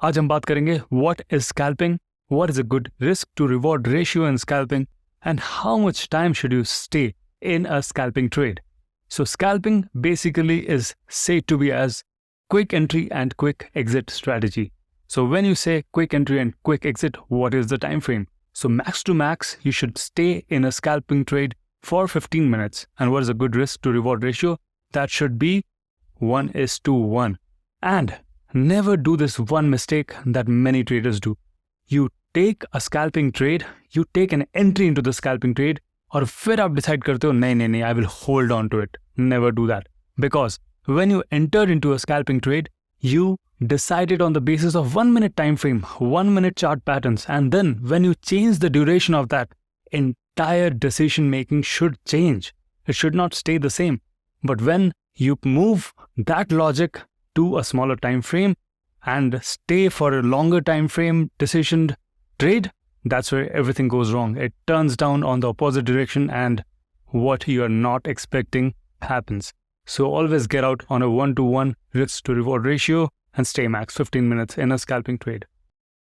आज हम बात करेंगे what is scalping, what is a good risk to reward ratio in scalping, and how much time should you stay in a scalping trade. So scalping basically is said to be as quick entry and quick exit strategy. So when you say quick entry and quick exit, what is the time frame? So max to max, you should stay in a scalping trade for 15 minutes. And what is a good risk to reward ratio? That should be 1:1. And never do this one mistake that many traders do. You take a scalping trade, you take an entry into the scalping trade, और फिर आप decide करते हो नहीं, I will hold on to it. Never do that. Because when you entered into a scalping trade, you decided on the basis of 1 minute time frame, 1 minute chart patterns, and then when you change the duration of that, entire decision making should change. It should not stay the same. But when you move that logic to a smaller time frame and stay for a longer time frame decisioned trade, that's where everything goes wrong. It turns down on the opposite direction and what you are not expecting happens. So always get out on a 1:1 risk to reward ratio and stay max 15 minutes in a scalping trade.